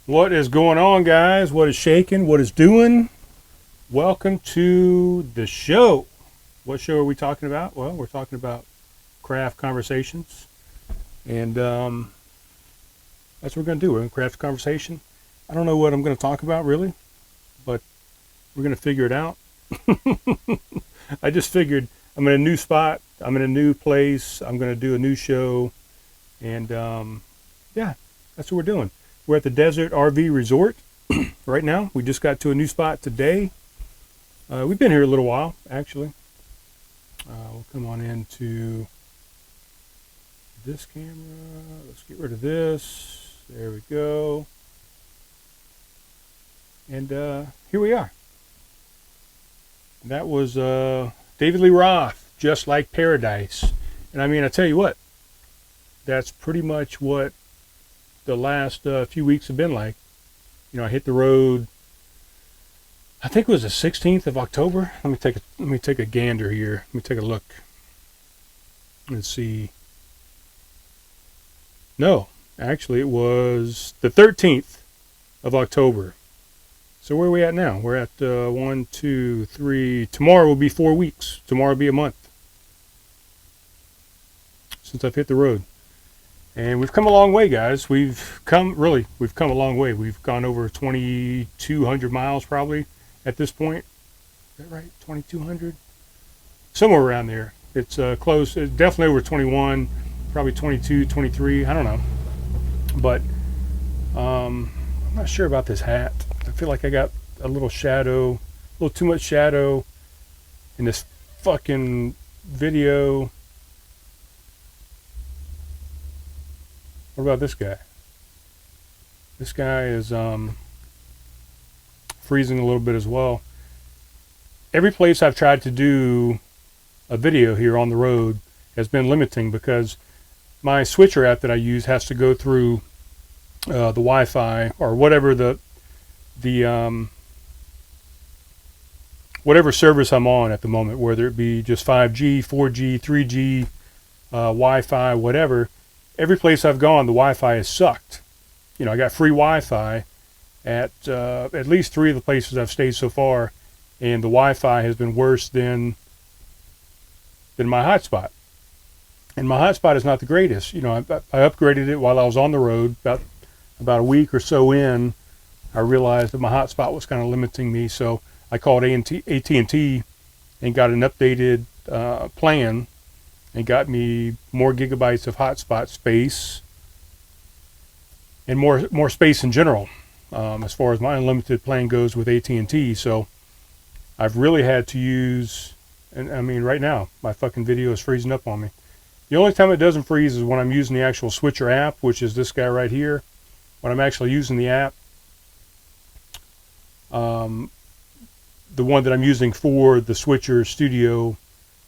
What is going on, guys? What is shaking? What is doing? Welcome to the show. What show are we talking about? Well, we're talking about craft conversations, and that's what we're going to do. We're going to craft conversation. I don't know what I'm going to talk about really, but we're going to figure it out. I just figured I'm in a new spot. I'm in a new place. I'm going to do a new show, and yeah, that's what we're doing. We're at the Desert RV Resort right now. We just got to a new spot today. We've been here a little while, actually. We'll come on into this camera. Let's get rid of this. There we go. And here we are. That was David Lee Roth, Just Like Paradise. And I mean, I tell you what, that's pretty much what the last few weeks have been like. You know, I hit the road, I think it was the 16th of October. Let me take a gander here. Let me take a look. Let's see. No, actually it was the 13th of October. So where are we at now? We're at 1, 2, 3. Tomorrow will be 4 weeks. Tomorrow will be a month since I've hit the road. And we've come a long way, guys. We've come a long way. We've gone over 2,200 miles probably at this point. Is that right? 2,200? Somewhere around there. It's close. It's definitely over 21, probably 22, 23. I don't know. But I'm not sure about this hat. I feel like I got a little shadow, a little too much shadow in this fucking video. What about this guy? This guy is freezing a little bit as well. Every place I've tried to do a video here on the road has been limiting because my switcher app that I use has to go through the Wi-Fi or whatever the whatever service I'm on at the moment, whether it be just 5G, 4G, 3G, Wi-Fi, whatever. Every place I've gone, the Wi-Fi has sucked. You know, I got free Wi-Fi at least 3 of the places I've stayed so far, and the Wi-Fi has been worse than my hotspot. And my hotspot is not the greatest. You know, I upgraded it while I was on the road. About a week or so in, I realized that my hotspot was kind of limiting me, so I called AT&T and got an updated plan. And got me more gigabytes of hotspot space and more space in general as far as my unlimited plan goes with AT&T. So I've really had to use, and I mean right now my fucking video is freezing up on me. The only time it doesn't freeze is when I'm using the actual switcher app, which is this guy right here. When I'm actually using the app, the one that I'm using for the switcher studio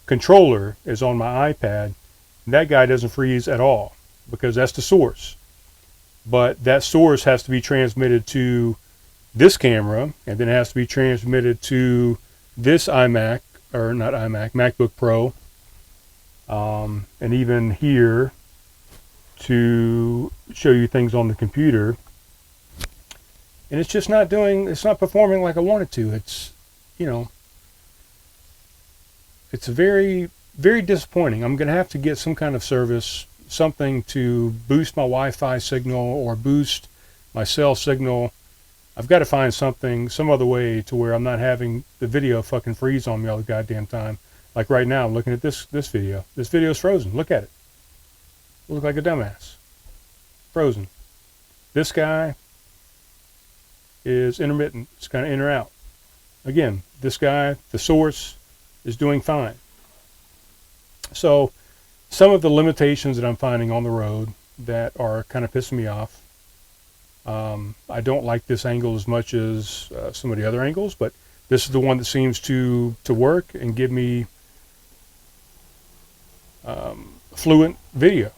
controller is on my iPad. That guy doesn't freeze at all because that's the source. But that source has to be transmitted to this camera, and then it has to be transmitted to this MacBook Pro, and even here to show you things on the computer. And it's just not performing like I want it to. It's, you know, it's very, very disappointing. I'm going to have to get some kind of service, something to boost my Wi-Fi signal or boost my cell signal. I've got to find something, some other way to where I'm not having the video fucking freeze on me all the goddamn time. Like right now, I'm looking at this video. This video is frozen. Look at it. I look like a dumbass. Frozen. This guy is intermittent. It's kind of in or out. Again, this guy, the source, is doing fine. So some of the limitations that I'm finding on the road that are kind of pissing me off. I don't like this angle as much as some of the other angles, but this is the one that seems to work and give me fluent video.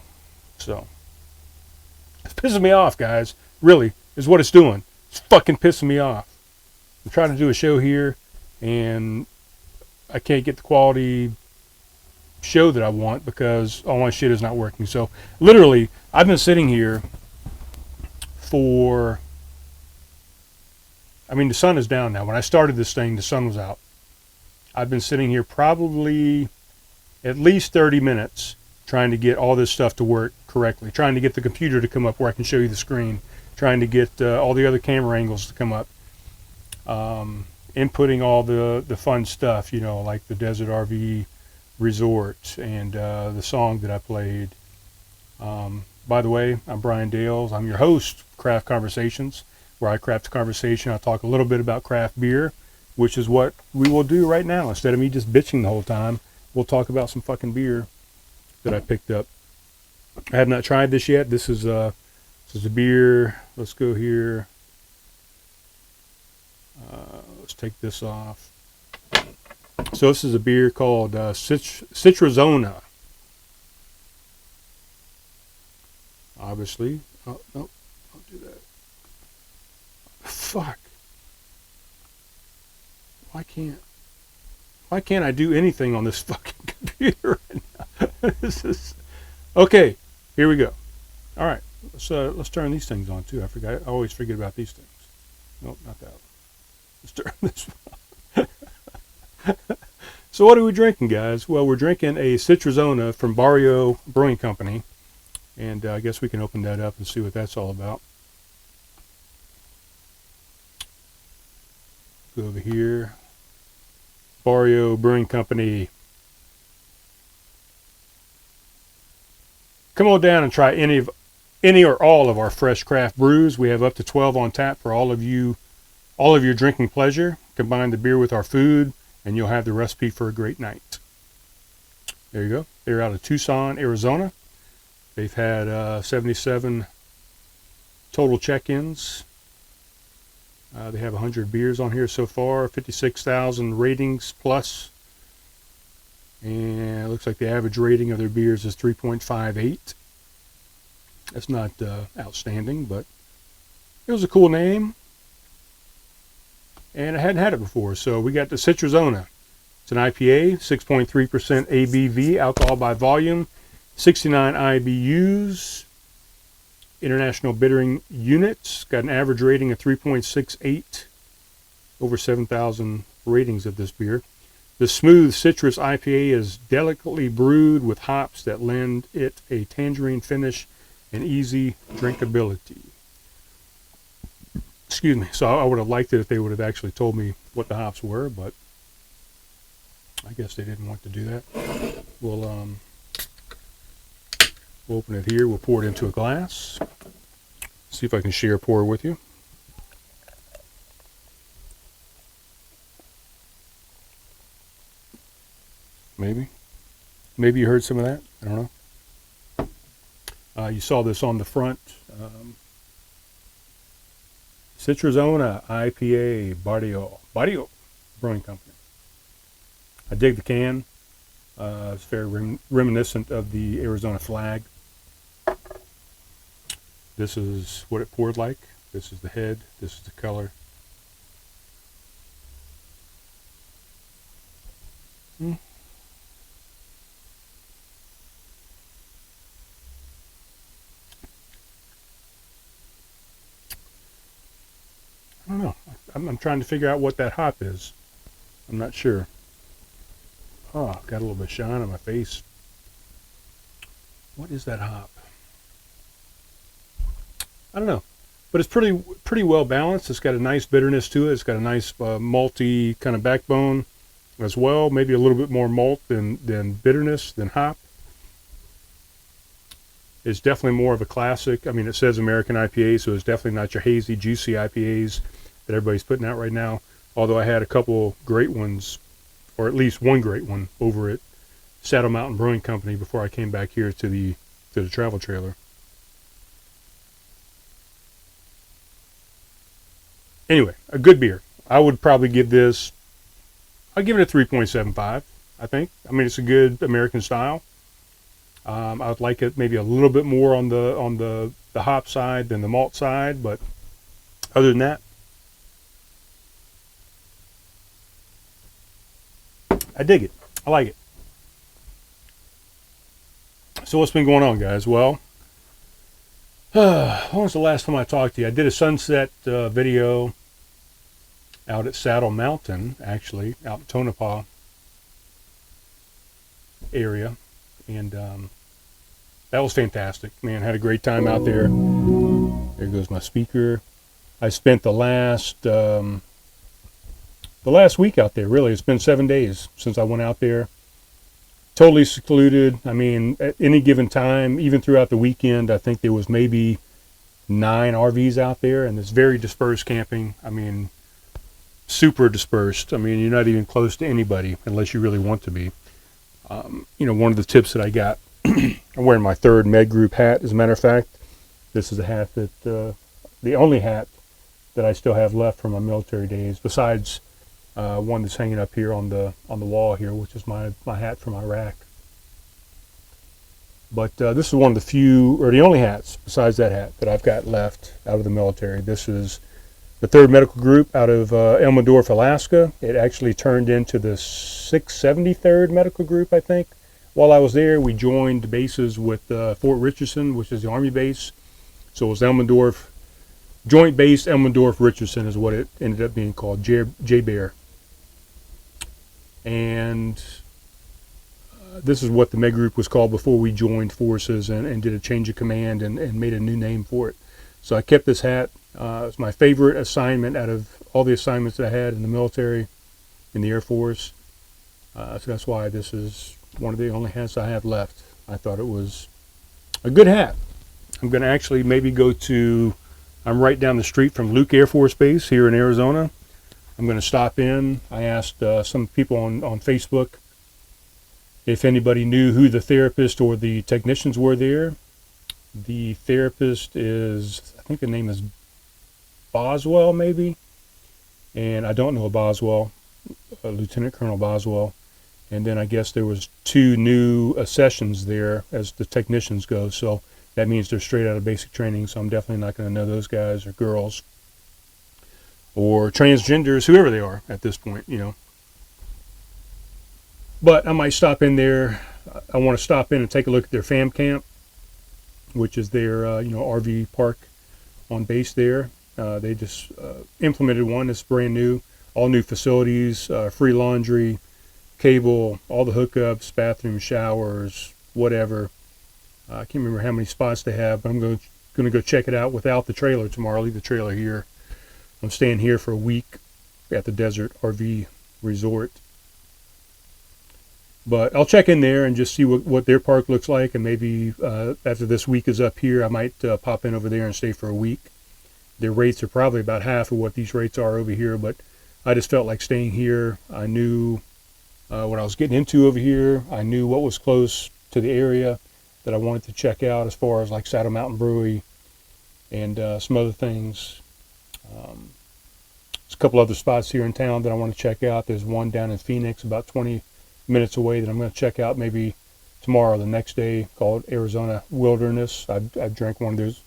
So it's pissing me off, guys. Really, is what it's doing. It's fucking pissing me off. I'm trying to do a show here, and I can't get the quality show that I want because all my shit is not working. So literally, I've been sitting here for I mean, the sun is down now. When I started this thing, the sun was out. I've been sitting here probably at least 30 minutes trying to get all this stuff to work correctly, trying to get the computer to come up where I can show you the screen, trying to get all the other camera angles to come up, inputting all the fun stuff, you know, like the Desert RV Resort and the song that I played. By the way, I'm Brian Dales. I'm your host, Craft Conversations, where I craft a conversation. I talk a little bit about craft beer, which is what we will do right now. Instead of me just bitching the whole time, we'll talk about some fucking beer that I picked up. I have not tried this yet. This is a beer. Let's go here. Let's take this off. So this is a beer called Citrazona. Obviously. Oh, no, don't do that. Fuck. Why can't I do anything on this fucking computer right now? This is, okay, here we go. All right, let's turn these things on too. I always forget about these things. Nope, not that one. Let's turn this one. So what are we drinking, guys? Well, we're drinking a Citrazona from Barrio Brewing Company. And I guess we can open that up and see what that's all about. Go over here. Barrio Brewing Company. Come on down and try any or all of our fresh craft brews. We have up to 12 on tap for all of your drinking pleasure. Combine the beer with our food, and you'll have the recipe for a great night. There you go. They're out of Tucson, Arizona. They've had 77 total check-ins. They have 100 beers on here so far, 56,000 ratings plus. And it looks like the average rating of their beers is 3.58. That's not outstanding, but it was a cool name. And I hadn't had it before, so we got the Citrazona. It's an IPA, 6.3% ABV, alcohol by volume, 69 IBUs, International Bittering Units, got an average rating of 3.68, over 7,000 ratings of this beer. The smooth citrus IPA is delicately brewed with hops that lend it a tangerine finish and easy drinkability. Excuse me. So I would have liked it if they would have actually told me what the hops were, but I guess they didn't want to do that. We'll open it here. We'll pour it into a glass. See if I can share a pour with you. Maybe you heard some of that. I don't know. You saw this on the front. Citrazona IPA Barrio Brewing Company. I dig the can. It's very reminiscent of the Arizona flag. This is what it poured like. This is the head. This is the color. I don't know. I'm trying to figure out what that hop is. I'm not sure. Oh, got a little bit of shine on my face. What is that hop? I don't know, but it's pretty well balanced. It's got a nice bitterness to it. It's got a nice malty kind of backbone as well. Maybe a little bit more malt than bitterness than hop. It's definitely more of a classic. I mean, it says American IPA, so it's definitely not your hazy, juicy IPAs that everybody's putting out right now. Although I had a couple great ones, or at least one great one, over at Saddle Mountain Brewing Company before I came back here to the travel trailer. Anyway, a good beer. I would probably give this, I'll give it a 3.75, I think. I mean, it's a good American style. I would like it maybe a little bit more on the hop side than the malt side, but other than that, I dig it. I like it. So what's been going on, guys? Well, when was the last time I talked to you? I did a sunset video out at Saddle Mountain, actually, out in Tonopah area. And that was fantastic. Man, had a great time out there. There goes my speaker. I spent the last week out there, really. It's been 7 days since I went out there. Totally secluded. I mean, at any given time, even throughout the weekend, I think there was maybe 9 RVs out there, and it's very dispersed camping. I mean, super dispersed. I mean, you're not even close to anybody unless you really want to be. One of the tips that I got, I'm wearing my 3rd Med Group hat, as a matter of fact. This is a hat that, the only hat that I still have left from my military days, besides one that's hanging up here on the wall here, which is my hat from Iraq. But this is one of the few, or the only hats besides that hat that I've got left out of the military. This is the 3rd Medical Group out of Elmendorf, Alaska. It actually turned into the 673rd Medical Group, I think. While I was there, we joined bases with Fort Richardson, which is the Army base. So it was Elmendorf, Joint Base Elmendorf-Richardson is what it ended up being called, J-Bear. And this is what the Med Group was called before we joined forces and did a change of command and made a new name for it. So I kept this hat. It's my favorite assignment out of all the assignments that I had in the military, in the Air Force. So that's why this is one of the only hats I have left. I thought it was a good hat. I'm going to actually maybe go to, I'm right down the street from Luke Air Force Base here in Arizona. I'm going to stop in. I asked some people on Facebook if anybody knew who the therapist or the technicians were there. The therapist is, I think the name is Boswell, maybe. And I don't know a Boswell, Lieutenant Colonel Boswell. And then I guess there was 2 new accessions there as the technicians go. So that means they're straight out of basic training. So I'm definitely not going to know those guys or girls or transgenders, whoever they are at this point, But I might stop in there. I want to stop in and take a look at their FAM camp, which is their, RV park on base there. They just implemented one that's brand new, all new facilities, free laundry, cable, all the hookups, bathrooms, showers, whatever. I can't remember how many spots they have, but I'm going to go check it out without the trailer tomorrow. I'll leave the trailer here. I'm staying here for a week at the Desert RV Resort. But I'll check in there and just see what their park looks like, and maybe after this week is up here, I might pop in over there and stay for a week. Their rates are probably about half of what these rates are over here, but I just felt like staying here. I knew what I was getting into over here. I knew what was close to the area that I wanted to check out as far as like Saddle Mountain Brewing and some other things. There's a couple other spots here in town that I want to check out. There's one down in Phoenix about 20 minutes away that I'm going to check out maybe tomorrow or the next day, called Arizona Wilderness. I drank one of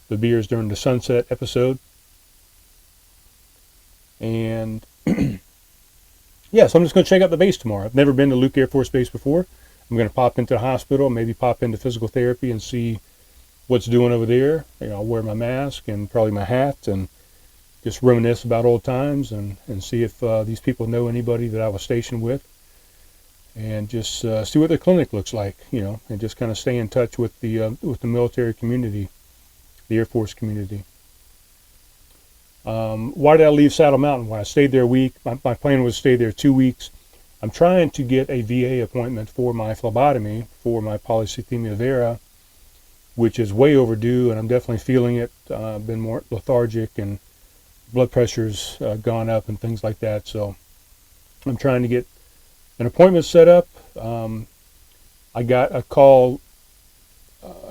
the beers during the Sunset episode. And yeah, so I'm just going to check out the base tomorrow. I've never been to Luke Air Force Base before. I'm going to pop into the hospital, maybe pop into physical therapy and see what's doing over there. I'll wear my mask and probably my hat and just reminisce about old times and see if these people know anybody that I was stationed with, and just see what their clinic looks like, and just kind of stay in touch with the military community, the Air Force community. Why did I leave Saddle Mountain? When I stayed there a week, my plan was to stay there 2 weeks. I'm trying to get a VA appointment for my phlebotomy for my polycythemia vera, which is way overdue, and I'm definitely feeling it. Been more lethargic and blood pressure's gone up and things like that. So I'm trying to get an appointment set up. I got a call,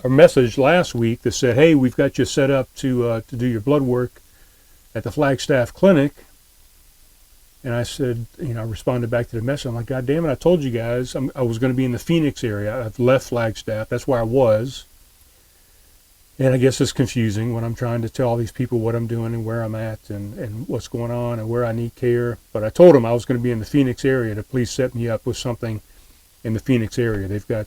a message last week that said, hey, we've got you set up to do your blood work at the Flagstaff Clinic. And I said, I responded back to the message. I'm like, God damn it, I told you guys I was going to be in the Phoenix area. I've left Flagstaff. That's where I was. And I guess it's confusing when I'm trying to tell all these people what I'm doing and where I'm at and what's going on and where I need care. But I told them I was going to be in the Phoenix area to please set me up with something in the Phoenix area. They've got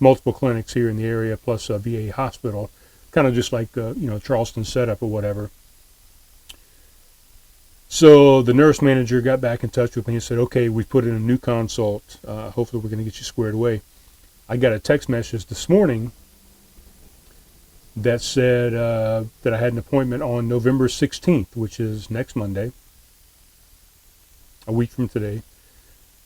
multiple clinics here in the area, plus a VA hospital, kind of just like Charleston setup or whatever. So the nurse manager got back in touch with me and said, okay, we put in a new consult. Hopefully we're going to get you squared away. I got a text message this morning that said that I had an appointment on November 16th, which is next Monday, a week from today.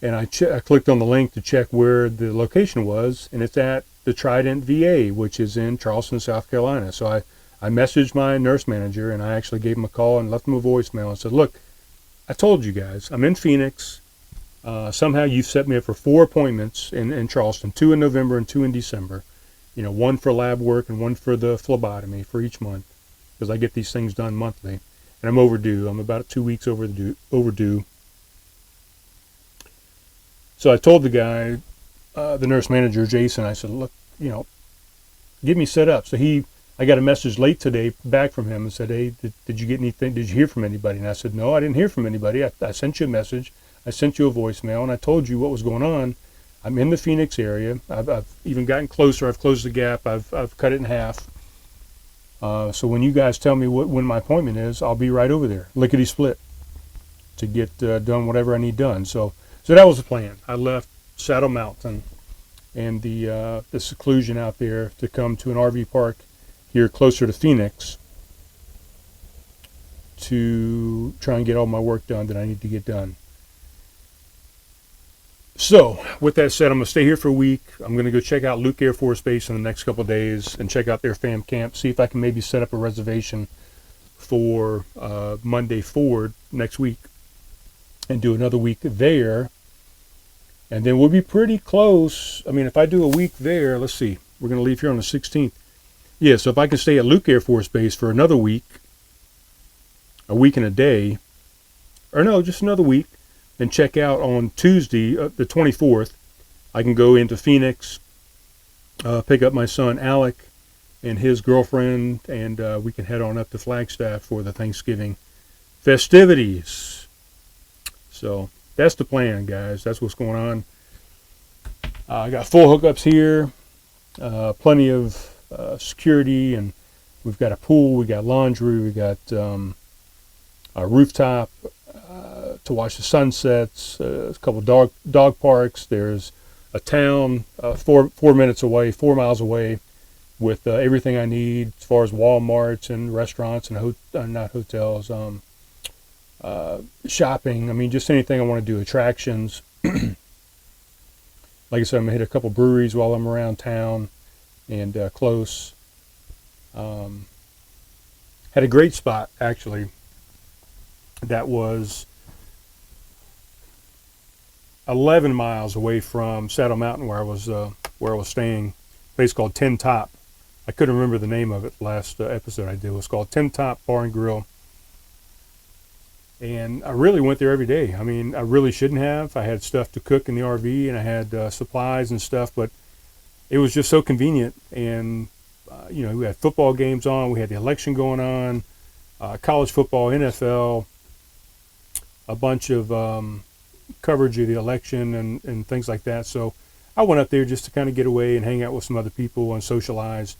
And I clicked on the link to check where the location was, and it's at the Trident VA, which is in Charleston, South Carolina. So I messaged my nurse manager, and I actually gave him a call and left him a voicemail and said, look, I told you guys, I'm in Phoenix. Somehow you've set me up for 4 appointments in Charleston, 2 in November and 2 in December. You know, 1 for lab work and 1 for the phlebotomy for each month, because I get these things done monthly. And I'm overdue. I'm about 2 weeks overdue. So I told the guy, the nurse manager, Jason, I said, look, you know, get me set up. So I got a message late today back from him and said, hey, did you get anything? Did you hear from anybody? And I said, no, I didn't hear from anybody. I sent you a message. I sent you a voicemail, and I told you what was going on. I'm in the Phoenix area. I've even gotten closer. I've closed the gap. I've cut it in half. So when you guys tell me when my appointment is, I'll be right over there, lickety split, to get done whatever I need done. So that was the plan. I left Saddle Mountain and the seclusion out there to come to an RV park here closer to Phoenix to try and get all my work done that I need to get done. So with that said, I'm going to stay here for a week. I'm going to go check out Luke Air Force Base in the next couple of days and check out their fam camp, see if I can maybe set up a reservation for Monday forward next week and do another week there. And then we'll be pretty close. I mean, if I do a week there, let's see, we're going to leave here on the 16th. Yeah, so if I can stay at Luke Air Force Base for another week, a week and a day, or no, just another week, and check out on Tuesday, the 24th, I can go into Phoenix, pick up my son Alec and his girlfriend, and we can head on up to Flagstaff for the Thanksgiving festivities. So that's the plan, guys. That's what's going on. I got full hookups here, plenty of security, and we've got a pool, we got laundry, we got a rooftop to watch the sunsets, a couple dog parks. There's a town 4 minutes away, 4 miles away, with everything I need as far as Walmarts and restaurants and not hotels, shopping. I mean, just anything I want to do, attractions. Like I said, I'm going to hit a couple breweries while I'm around town and close. Had a great spot, actually, that was 11 miles away from Saddle Mountain where I was staying. A place called Tin Top. I couldn't remember the name of it last episode I did. It was called Tin Top Bar and Grill. And I really went there every day. I mean, I really shouldn't have. I had stuff to cook in the RV, and I had supplies and stuff, but it was just so convenient. And, you know, we had football games on. We had the election going on, college football, NFL, a bunch of coverage of the election and things like that. So I went up there just to kind of get away and hang out with some other people and socialize.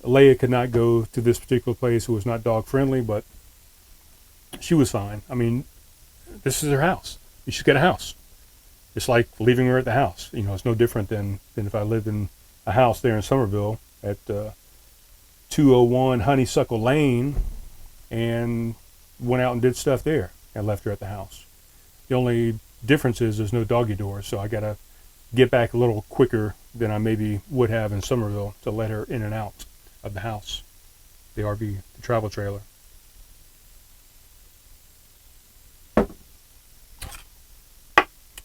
Leia could not go to this particular place. It was not dog friendly, but she was fine. I mean, this is her house. She's got a house. It's like leaving her at the house. You know, it's no different than if I lived in a house there in Somerville at 201 Honeysuckle Lane and went out and did stuff there and left her at the house. The only difference is there's no doggy doors, so I got to get back a little quicker than I maybe would have in Somerville to let her in and out of the house, the RV, the travel trailer.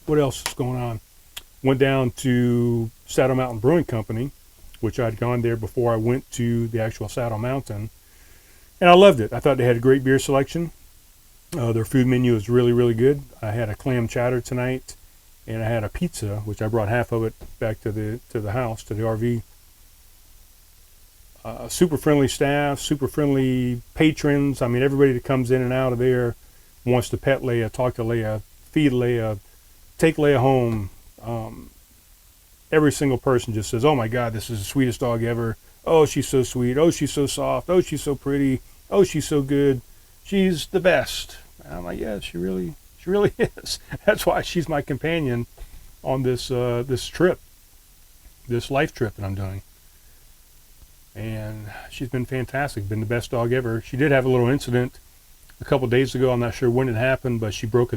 What else is going on? Went down to Saddle Mountain Brewing Company, which I'd gone there before I went to the actual Saddle Mountain, and I loved it. I thought they had a great beer selection. Their food menu is really, really good. I had a clam chowder tonight, and I had a pizza, which I brought half of it back to the house, to the RV. Super friendly staff, super friendly patrons. I mean, everybody that comes in and out of there wants to pet Leia, talk to Leia, feed Leia, take Leia home. Every single person just says, oh my God, this is the sweetest dog ever. Oh, she's so sweet. Oh, she's so soft. Oh, she's so pretty. Oh, she's so good. She's the best. And I'm like, yeah, she really is. That's why she's my companion on this this trip, this life trip that I'm doing. And she's been fantastic, been the best dog ever. She did have a little incident a couple of days ago. I'm not sure when it happened, but she broke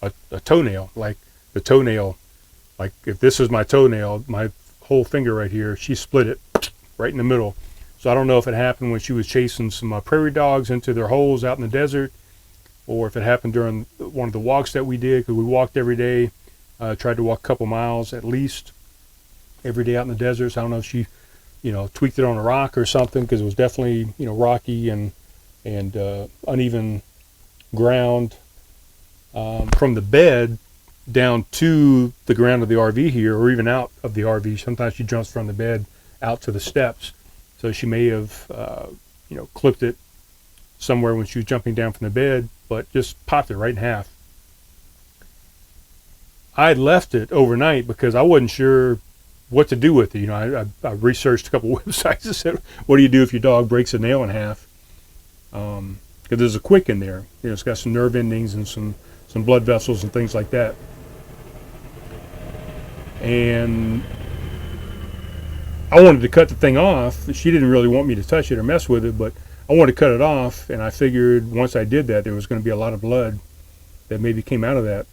a toenail, like the toenail. Like if this is my toenail, my whole finger right here, she split it right in the middle. So I don't know if it happened when she was chasing some prairie dogs into their holes out in the desert, or if it happened during one of the walks that we did, because we walked every day, tried to walk a couple miles at least every day out in the desert. So I don't know if she, tweaked it on a rock or something, because it was definitely, rocky and uneven ground from the bed down to the ground of the RV here, or even out of the RV. Sometimes she jumps from the bed out to the steps. So she may have, clipped it somewhere when she was jumping down from the bed, but just popped it right in half. I left it overnight because I wasn't sure what to do with it. I researched a couple websites that said, what do you do if your dog breaks a nail in half? Because there's a quick in there. It's got some nerve endings and some blood vessels and things like that. And I wanted to cut the thing off. She didn't really want me to touch it or mess with it, but I wanted to cut it off, and I figured once I did that, there was going to be a lot of blood that maybe came out of that.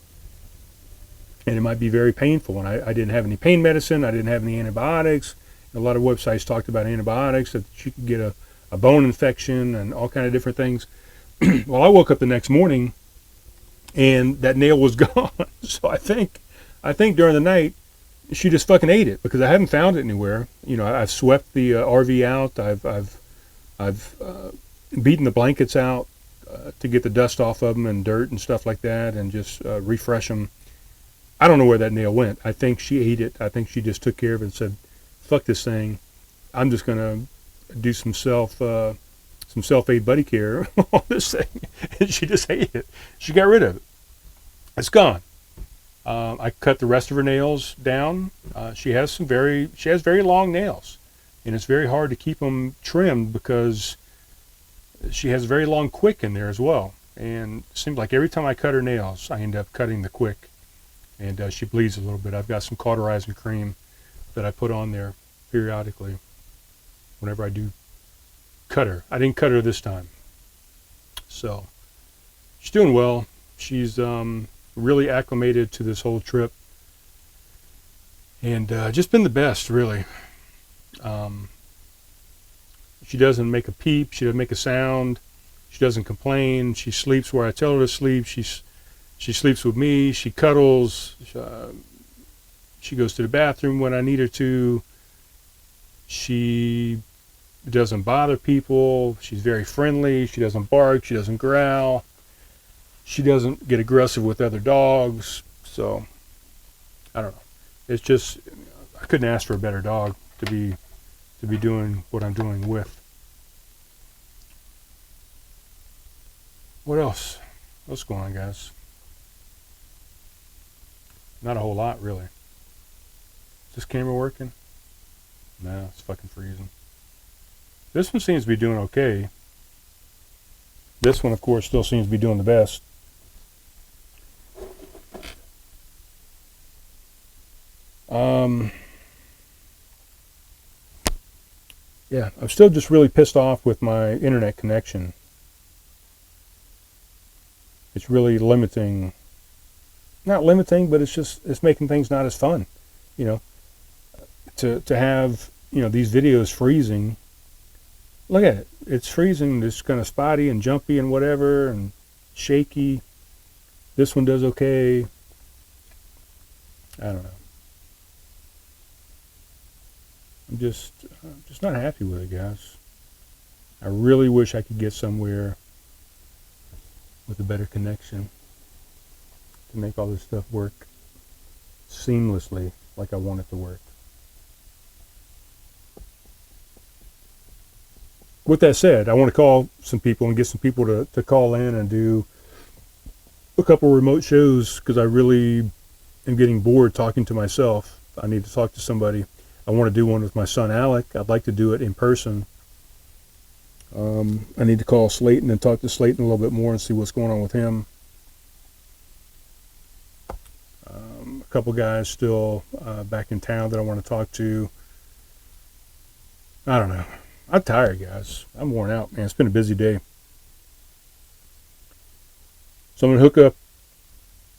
And it might be very painful. And I didn't have any pain medicine. I didn't have any antibiotics. A lot of websites talked about antibiotics, that she could get a bone infection and all kind of different things. Well, I woke up the next morning, and that nail was gone. So I think during the night, she just fucking ate it, because I haven't found it anywhere. I've swept the RV out. I've beaten the blankets out to get the dust off of them and dirt and stuff like that, and just refresh them. I don't know where that nail went. I think she ate it. I think she just took care of it and said, fuck this thing. I'm just going to do some self-aid buddy care on this thing. And she just ate it. She got rid of it. It's gone. I cut the rest of her nails down. She has very long nails, and it's very hard to keep them trimmed because she has a very long quick in there as well. And it seems like every time I cut her nails, I end up cutting the quick, and she bleeds a little bit. I've got some cauterizing cream that I put on there periodically whenever I do cut her. I didn't cut her this time. So she's doing well. She's really acclimated to this whole trip, and just been the best, really. She doesn't make a peep. She doesn't make a sound. She doesn't complain. She sleeps where I tell her to sleep. She sleeps with me. She cuddles. She goes to the bathroom when I need her to. She doesn't bother people. She's very friendly. She doesn't bark. She doesn't growl. She doesn't get aggressive with other dogs. So, I don't know. It's just, I couldn't ask for a better dog to be doing what I'm doing with. What else? What's going on, guys? Not a whole lot, really. Is this camera working? No, it's fucking freezing. This one seems to be doing okay. This one, of course, still seems to be doing the best. Yeah, I'm still just really pissed off with my internet connection. It's really limiting. Not limiting, but it's making things not as fun. To have, these videos freezing. Look at it. It's freezing. It's kind of spotty and jumpy and whatever and shaky. This one does okay. I don't know. I'm just not happy with it, guys. I really wish I could get somewhere with a better connection to make all this stuff work seamlessly like I want it to work. With that said, I want to call some people and get some people to call in and do a couple remote shows, because I really am getting bored talking to myself. I need to talk to somebody. I want to do one with my son Alec. I'd like to do it in person. I need to call Slayton and talk to Slayton a little bit more and see what's going on with him. couple guys still back in town that I want to talk to. I don't know. I'm tired, guys. I'm worn out, man. It's been a busy day. So I'm going to hook up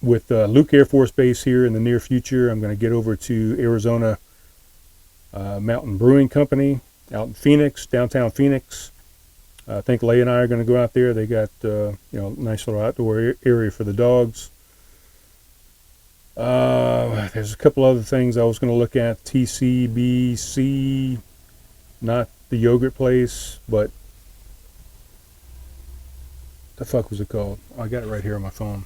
with Luke Air Force Base here in the near future. I'm going to get over to Arizona Mountain Brewing Company out in Phoenix, downtown Phoenix. I think Leigh and I are going to go out there. They got nice little outdoor area for the dogs. There's a couple other things I was going to look at. TCBC, not the yogurt place, but the fuck was it called? Oh, I got it right here on my phone.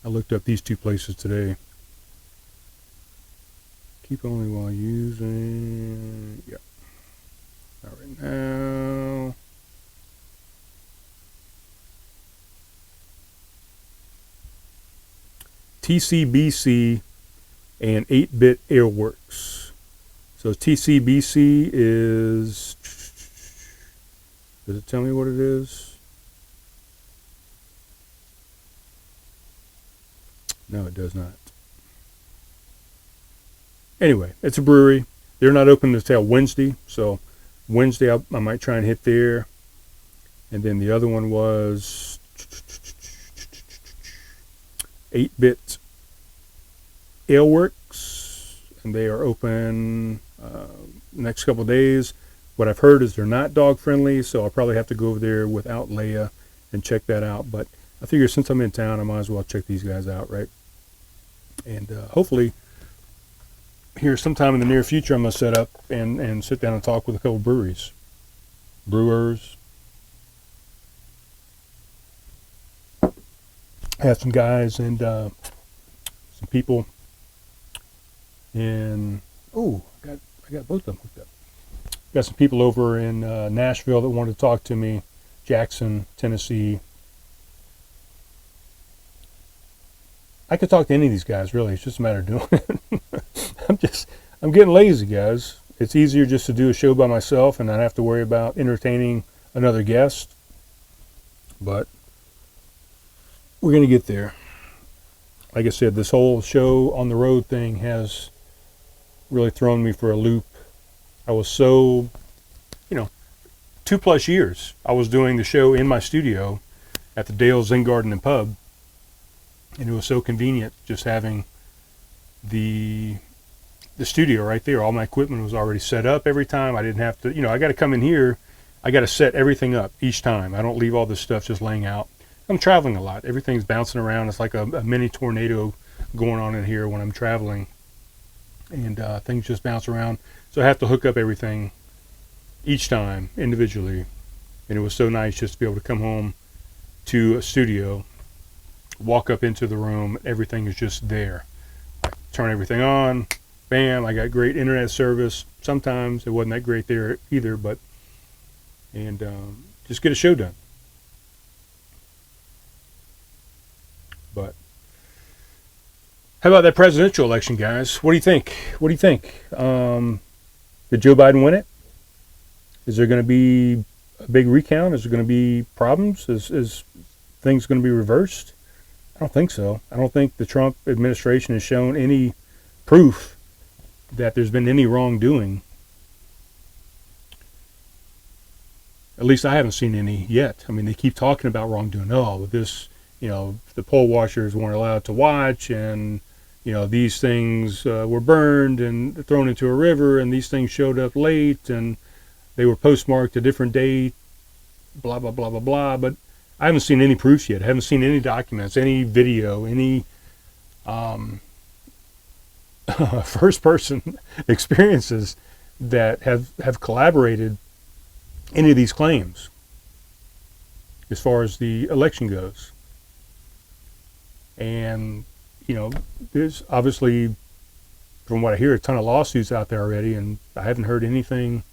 I looked up these two places today. Keep only while using. Yep. Not right now. TCBC and 8-Bit Airworks. So TCBC is. Does it tell me what it is? No, it does not. Anyway, it's a brewery. They're not open until Wednesday, so Wednesday I might try and hit there. And then the other one was 8-Bit Aleworks, and they are open next couple of days. What I've heard is they're not dog friendly, so I'll probably have to go over there without Leia and check that out. But I figure since I'm in town, I might as well check these guys out, right? And hopefully here sometime in the near future, I'm going to set up and sit down and talk with a couple brewers. I have some guys and some people in, I got both of them hooked up. Got some people over in Nashville that wanted to talk to me, Jackson, Tennessee. I could talk to any of these guys, really. It's just a matter of doing it. I'm getting lazy, guys. It's easier just to do a show by myself and not have to worry about entertaining another guest. But we're going to get there. Like I said, this whole show on the road thing has really thrown me for a loop. I was so, 2+ years, I was doing the show in my studio at the Dale's Inn Garden and Pub. And it was so convenient just having the studio right there. All my equipment was already set up every time. I didn't have to, I got to come in here. I got to set everything up each time. I don't leave all this stuff just laying out. I'm traveling a lot. Everything's bouncing around. It's like a mini tornado going on in here when I'm traveling. And things just bounce around. So I have to hook up everything each time individually. And it was so nice just to be able to come home to a studio, walk up into the room, everything is just there. I turn everything on, bam, I got great internet service. Sometimes it wasn't that great there either, but, and just get a show done. But how about that presidential election, guys? What do you think? Did Joe Biden win it? Is there going to be a big recount? Is there going to be problems? Is things going to be reversed? I don't think so. I don't think the Trump administration has shown any proof that there's been any wrongdoing. At least I haven't seen any yet. I mean, they keep talking about wrongdoing. Oh, this, the poll watchers weren't allowed to watch, and, these things were burned and thrown into a river, and these things showed up late, and they were postmarked a different date, blah, blah, blah, blah, blah. But I haven't seen any proofs yet. I haven't seen any documents, any video, any first-person experiences that have corroborated any of these claims as far as the election goes. And, there's obviously, from what I hear, a ton of lawsuits out there already, and I haven't heard anything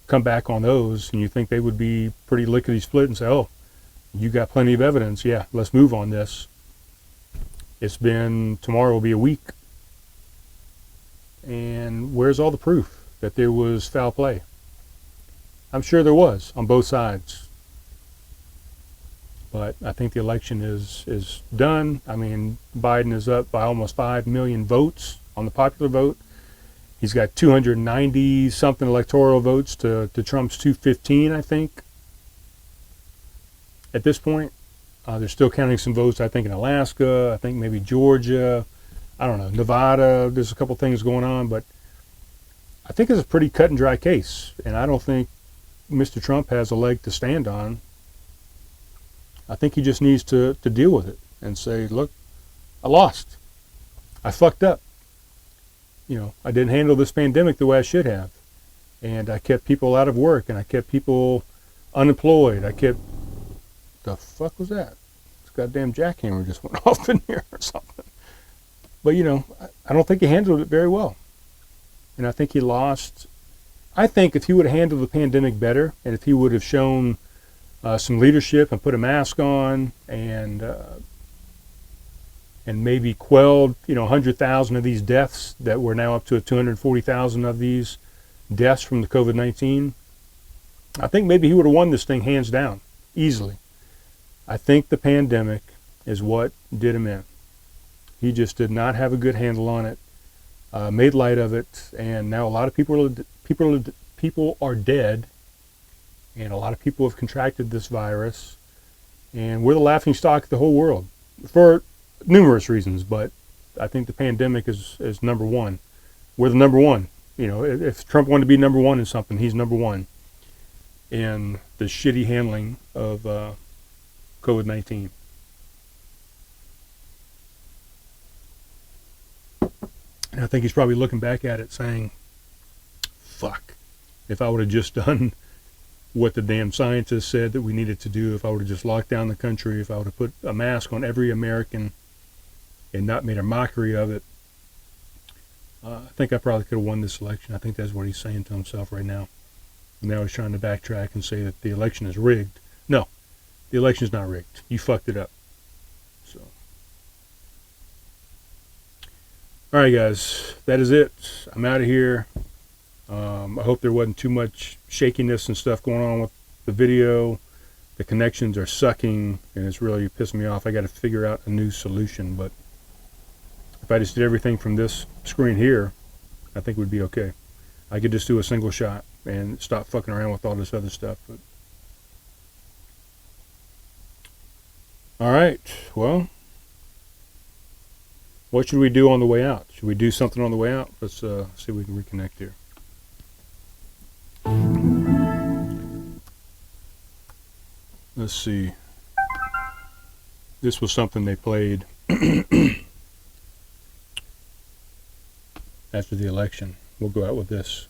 come back on those. And you think they would be pretty lickety-split and say, oh, you got plenty of evidence. Yeah, let's move on this. Tomorrow will be a week. And where's all the proof that there was foul play? I'm sure there was on both sides. But I think the election is done. I mean, Biden is up by almost 5 million votes on the popular vote. He's got 290 something electoral votes to Trump's 215, I think, at this point. They're still counting some votes, I think, in Alaska, I think maybe Georgia, I don't know, Nevada. There's a couple things going on, but I think it's a pretty cut and dry case. And I don't think Mr. Trump has a leg to stand on. I think he just needs to deal with it and say, look, I lost. I fucked up. You know, I didn't handle this pandemic the way I should have. And I kept people out of work, and I kept people unemployed. The fuck was that? This goddamn jackhammer just went off in here or something. But, you know, I don't think he handled it very well. And I think he lost. I think if he would have handled the pandemic better, and if he would have shown some leadership and put a mask on and maybe quelled, 100,000 of these deaths that we're now up to 240,000 of these deaths from the COVID-19, I think maybe he would have won this thing hands down, easily. I think the pandemic is what did him in. He just did not have a good handle on it, made light of it, and now a lot of people are dead, and a lot of people have contracted this virus, and we're the laughing stock of the whole world for numerous reasons, but I think the pandemic is number one. We're the number one. If Trump wanted to be number one in something, he's number one in the shitty handling of COVID-19. And I think he's probably looking back at it saying, fuck, if I would have just done what the damn scientists said that we needed to do, if I would have just locked down the country, if I would have put a mask on every American and not made a mockery of it, I think I probably could have won this election. I think that's what he's saying to himself right now. And now he's trying to backtrack and say that the election is rigged. No, the election is not rigged. You fucked it up. So, all right, guys, that is it. I'm out of here. I hope there wasn't too much shakiness and stuff going on with the video. The connections are sucking, and it's really pissing me off. I got to figure out a new solution, but if I just did everything from this screen here, I think we'd be okay. I could just do a single shot and stop fucking around with all this other stuff. But all right, well, what should we do on the way out? Should we do something on the way out? Let's see if we can reconnect here. Let's see. This was something they played after the election. We'll go out with this.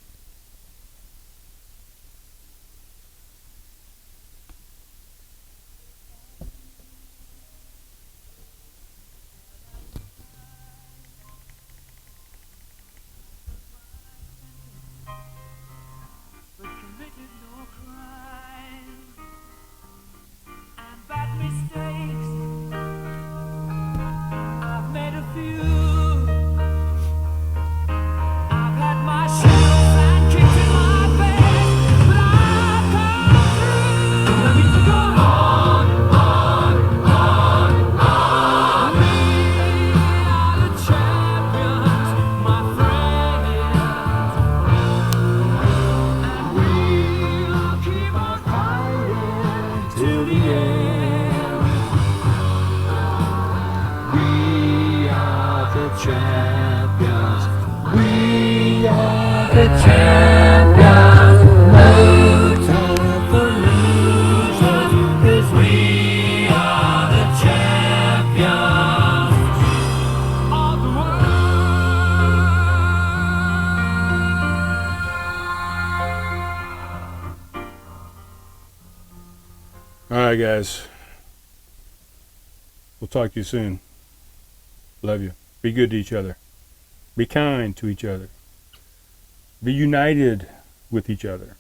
Alright, guys. We'll talk to you soon. Love you. Be good to each other. Be kind to each other. Be united with each other.